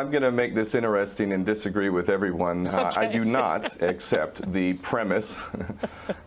I'm going to make this interesting and disagree with everyone. I do not accept the premise,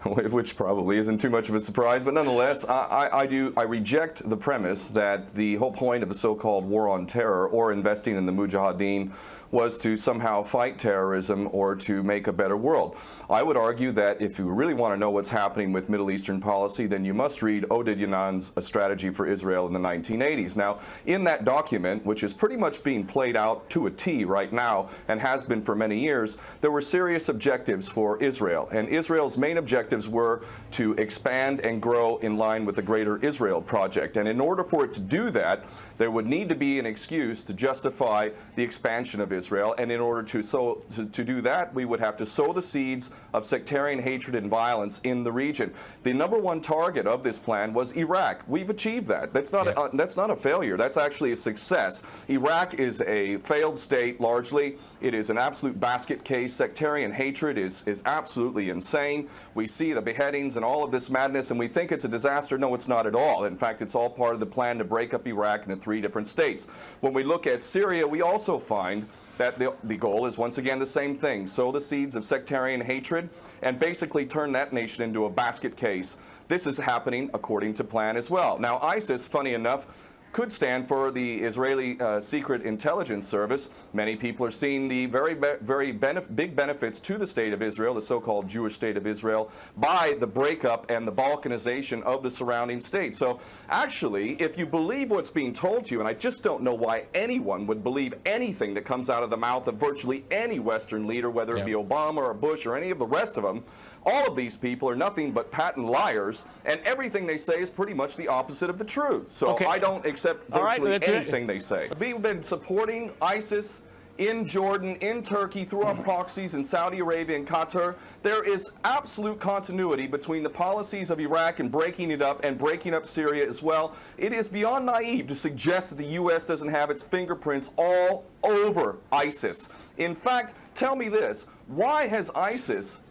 which probably isn't too much of a surprise, but nonetheless, I reject the premise that the whole point of the so-called war on terror or investing in the Mujahideen was to somehow fight terrorism or to make a better world. I would argue that if you really want to know what's happening with Middle Eastern policy, then you must read Oded Yanan's A Strategy for Israel in the 1980s. Now, in that document, which is pretty much being played out to a T right now and has been for many years, there were serious objectives for Israel. And Israel's main objectives were to expand and grow in line with the Greater Israel Project. And in order for it to do that, there would need to be an excuse to justify the expansion of Israel, and in order to do that, we would have to sow the seeds of sectarian hatred and violence in the region. The number one target of this plan was Iraq. We've achieved that. That's not a failure. That's actually a success. Iraq is a failed state largely. It is an absolute basket case. Sectarian hatred is absolutely insane. We see the beheadings and all of this madness, and we think it's a disaster. No, it's not at all. In fact, it's all part of the plan to break up Iraq into 3 different states. When we look at Syria, we also find that the goal is once again the same thing: sow the seeds of sectarian hatred and basically turn that nation into a basket case. This is happening according to plan as well. Now, ISIS, funny enough, could stand for the Israeli Secret Intelligence Service. Many people are seeing the very big benefits to the state of Israel, the so-called Jewish state of Israel, by the breakup and the balkanization of the surrounding states. So actually, if you believe what's being told to you, and I just don't know why anyone would believe anything that comes out of the mouth of virtually any Western leader, whether it be Obama or Bush or any of the rest of them, all of these people are nothing but patent liars, and everything they say is pretty much the opposite of the truth. So I don't accept virtually anything they say. We've been supporting ISIS in Jordan, in Turkey, through our proxies in Saudi Arabia and Qatar. There is absolute continuity between the policies of Iraq and breaking it up and breaking up Syria as well. It is beyond naive to suggest that the U.S. doesn't have its fingerprints all over ISIS. In fact, tell me this: why has ISIS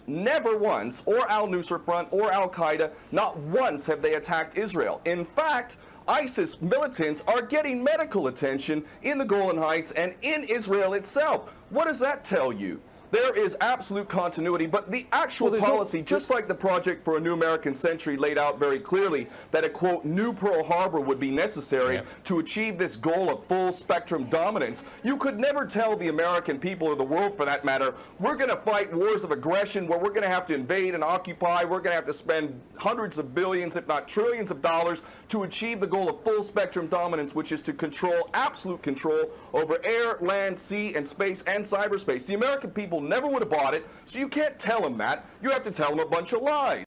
never once, or al-Nusra Front or al-Qaeda, not once have they attacked Israel? In fact, ISIS militants are getting medical attention in the Golan Heights and in Israel itself. What does that tell you? There is absolute continuity, but the actual policy, just like the Project for a New American Century laid out very clearly, that a, quote, new Pearl Harbor would be necessary to achieve this goal of full spectrum dominance. You could never tell the American people, or the world for that matter, we're going to fight wars of aggression where we're going to have to invade and occupy, we're going to have to spend hundreds of billions, if not trillions of dollars to achieve the goal of full spectrum dominance, which is to control, absolute control over air, land, sea, and space and cyberspace. The American people never would have bought it, so you can't tell them that. You have to tell them a bunch of lies.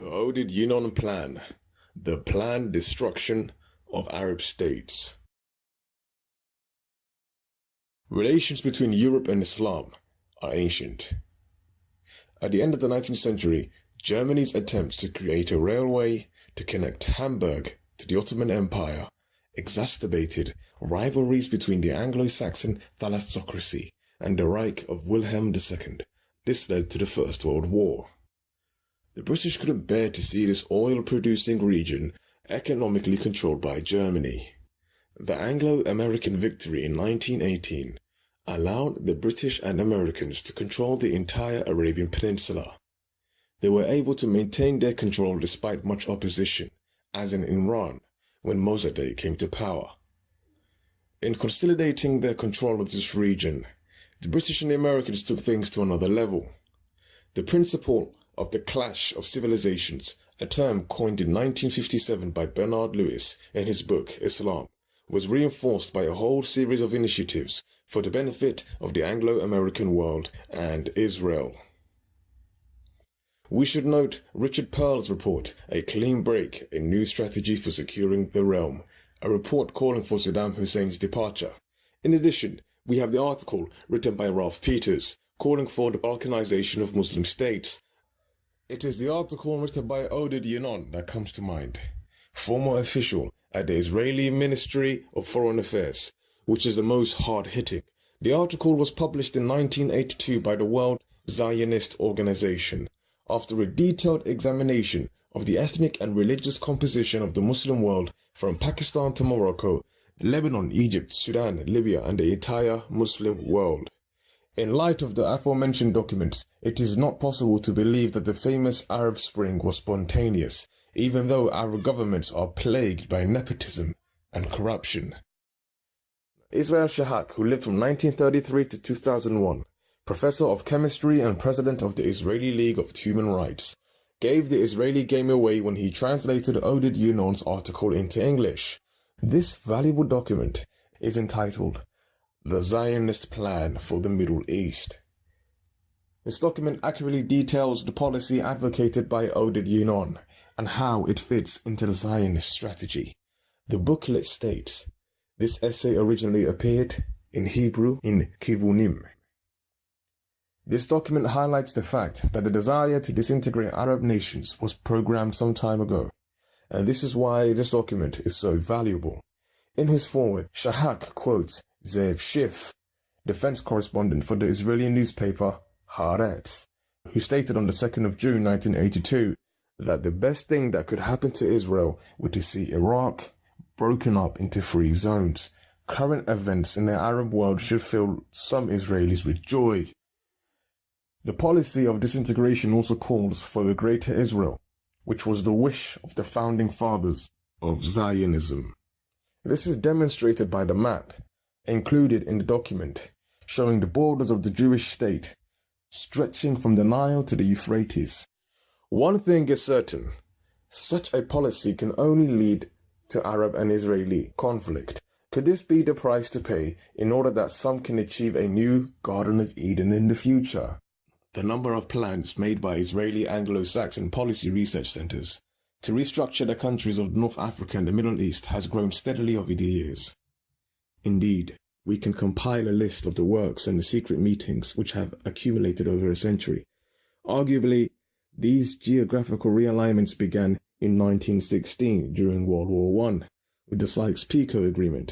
Oded Yanan Plan, the planned destruction of Arab states. Relations between Europe and Islam are ancient. At the end of the 19th century, Germany's attempts to create a railway to connect Hamburg to the Ottoman Empire exacerbated rivalries between the Anglo-Saxon thalassocracy and the Reich of Wilhelm II. This led to the First World War. The British couldn't bear to see this oil-producing region economically controlled by Germany. The Anglo-American victory in 1918 allowed the British and Americans to control the entire Arabian Peninsula. They were able to maintain their control despite much opposition, as in Iran, when Mossadegh came to power. In consolidating their control of this region, the British and the Americans took things to another level. The principle of the clash of civilizations, a term coined in 1957 by Bernard Lewis in his book Islam, was reinforced by a whole series of initiatives for the benefit of the Anglo-American world and Israel. We should note Richard Pearl's report, A Clean Break, a New Strategy for Securing the Realm, a report calling for Saddam Hussein's departure. In addition, we have the article written by Ralph Peters, calling for the balkanization of Muslim states. It is the article written by Oded Yinon that comes to mind, former official at the Israeli Ministry of Foreign Affairs, which is the most hard-hitting. The article was published in 1982 by the World Zionist Organization, after a detailed examination of the ethnic and religious composition of the Muslim world from Pakistan to Morocco, Lebanon, Egypt, Sudan, Libya, and the entire Muslim world. In light of the aforementioned documents, it is not possible to believe that the famous Arab Spring was spontaneous, even though our governments are plagued by nepotism and corruption. Israel Shahak, who lived from 1933 to 2001, professor of chemistry and president of the Israeli League of Human Rights, gave the Israeli game away when he translated Oded Yinon's article into English. This valuable document is entitled The Zionist Plan for the Middle East. This document accurately details the policy advocated by Oded Yinon and how it fits into the Zionist strategy. The booklet states, this essay originally appeared in Hebrew in Kivunim. This document highlights the fact that the desire to disintegrate Arab nations was programmed some time ago, and this is why this document is so valuable. In his foreword, Shahak quotes Zev Schiff, defense correspondent for the Israeli newspaper Haaretz, who stated on the 2nd of June 1982 that the best thing that could happen to Israel would to see Iraq broken up into free zones. Current events in the Arab world should fill some Israelis with joy. The policy of disintegration also calls for a greater Israel, which was the wish of the founding fathers of Zionism. This is demonstrated by the map included in the document, showing the borders of the Jewish state stretching from the Nile to the Euphrates. One thing is certain, such a policy can only lead to Arab and Israeli conflict. Could this be the price to pay in order that some can achieve a new Garden of Eden in the future? The number of plans made by Israeli Anglo-Saxon policy research centers to restructure the countries of North Africa and the Middle East has grown steadily over the years. Indeed, we can compile a list of the works and the secret meetings which have accumulated over a century. Arguably, these geographical realignments began in 1916 during World War I with the Sykes-Picot Agreement,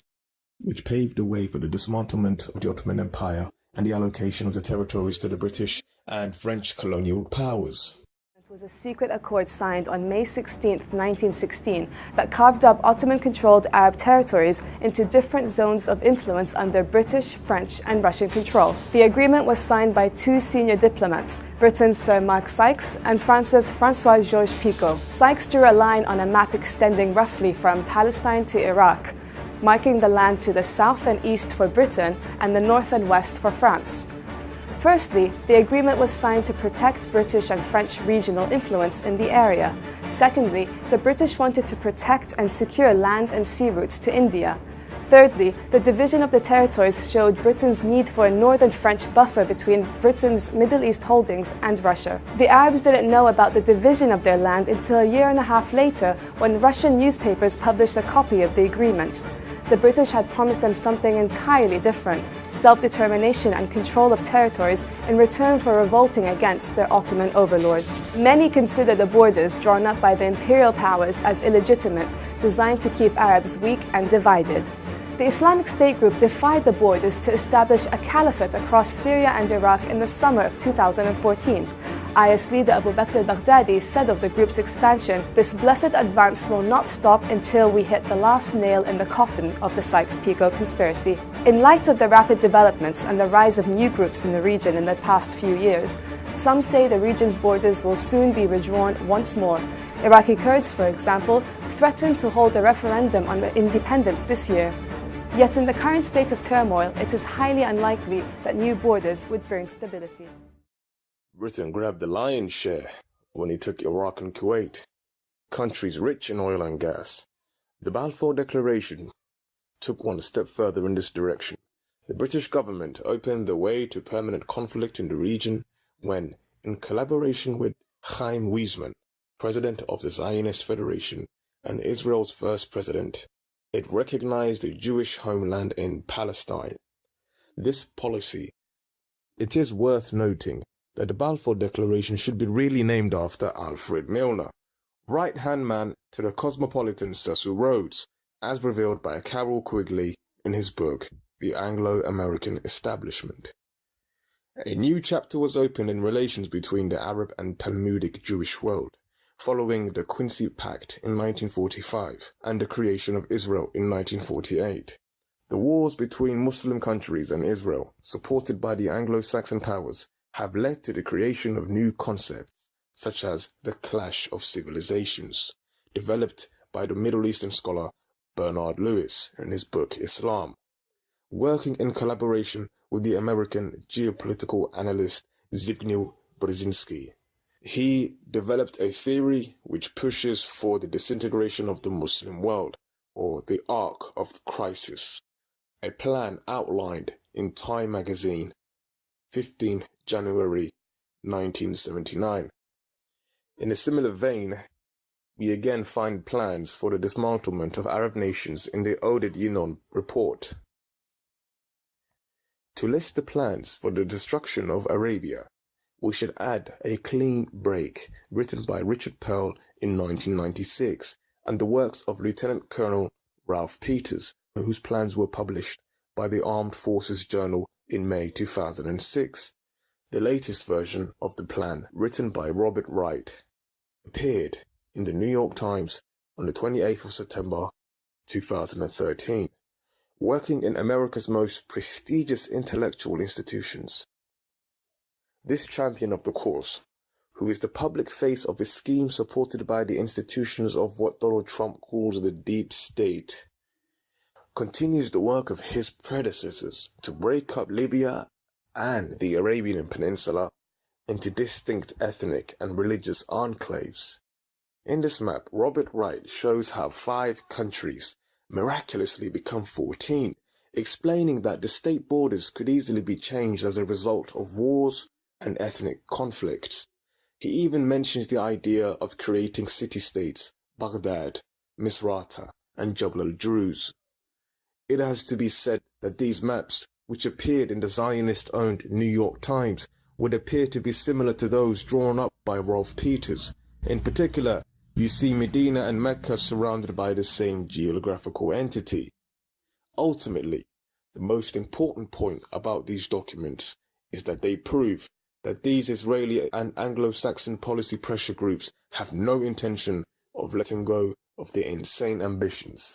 which paved the way for the dismantlement of the Ottoman Empire and the allocation of the territories to the British and French colonial powers. It was a secret accord signed on May 16, 1916, that carved up Ottoman-controlled Arab territories into different zones of influence under British, French, and Russian control. The agreement was signed by two senior diplomats, Britain's Sir Mark Sykes and France's François-Georges Picot. Sykes drew a line on a map extending roughly from Palestine to Iraq, marking the land to the south and east for Britain and the north and west for France. Firstly, the agreement was signed to protect British and French regional influence in the area. Secondly, the British wanted to protect and secure land and sea routes to India. Thirdly, the division of the territories showed Britain's need for a northern French buffer between Britain's Middle East holdings and Russia. The Arabs didn't know about the division of their land until a year and a half later, when Russian newspapers published a copy of the agreement. The British had promised them something entirely different: self-determination and control of territories in return for revolting against their Ottoman overlords. Many consider the borders drawn up by the imperial powers as illegitimate, designed to keep Arabs weak and divided. The Islamic State group defied the borders to establish a caliphate across Syria and Iraq in the summer of 2014. IS leader Abu Bakr al-Baghdadi said of the group's expansion, "This blessed advance will not stop until we hit the last nail in the coffin of the Sykes-Picot conspiracy." In light of the rapid developments and the rise of new groups in the region in the past few years, some say the region's borders will soon be redrawn once more. Iraqi Kurds, for example, threatened to hold a referendum on independence this year. Yet in the current state of turmoil, it is highly unlikely that new borders would bring stability. Britain grabbed the lion's share when he took Iraq and Kuwait, countries rich in oil and gas. The Balfour Declaration took one step further in this direction. The British government opened the way to permanent conflict in the region when, in collaboration with Chaim Weizmann, president of the Zionist Federation and Israel's first president, it recognized the Jewish homeland in Palestine. This policy, it is worth noting that the Balfour Declaration should be really named after Alfred Milner, right-hand man to the cosmopolitan Cecil Rhodes, as revealed by Carroll Quigley in his book, The Anglo-American Establishment. A new chapter was opened in relations between the Arab and Talmudic Jewish world, following the Quincy Pact in 1945 and the creation of Israel in 1948. The wars between Muslim countries and Israel, supported by the Anglo-Saxon powers, have led to the creation of new concepts, such as the clash of civilizations, developed by the Middle Eastern scholar Bernard Lewis in his book Islam, working in collaboration with the American geopolitical analyst Zbigniew Brzezinski. He developed a theory which pushes for the disintegration of the Muslim world, or the Arc of Crisis, a plan outlined in Time magazine, 15 January 1979. In a similar vein, we again find plans for the dismantlement of Arab nations in the Oded Yinon report. To list the plans for the destruction of Arabia, we should add A Clean Break, written by Richard Pearl in 1996, and the works of Lieutenant Colonel Ralph Peters, whose plans were published by the Armed Forces Journal in May 2006. The latest version of the plan, written by Robert Wright, appeared in the New York Times on the 28th of September 2013. Working in America's most prestigious intellectual institutions. This champion of the cause, who is the public face of a scheme supported by the institutions of what Donald Trump calls the deep state, continues the work of his predecessors to break up Libya and the Arabian Peninsula into distinct ethnic and religious enclaves. In this map, Robert Wright shows how 5 countries miraculously become 14, explaining that the state borders could easily be changed as a result of wars and ethnic conflicts. He even mentions the idea of creating city-states, Baghdad, Misrata, and Jabal al-Druze. It has to be said that these maps, which appeared in the Zionist-owned New York Times, would appear to be similar to those drawn up by Ralph Peters. In particular, you see Medina and Mecca surrounded by the same geographical entity. Ultimately, the most important point about these documents is that they prove that these Israeli and Anglo-Saxon policy pressure groups have no intention of letting go of their insane ambitions.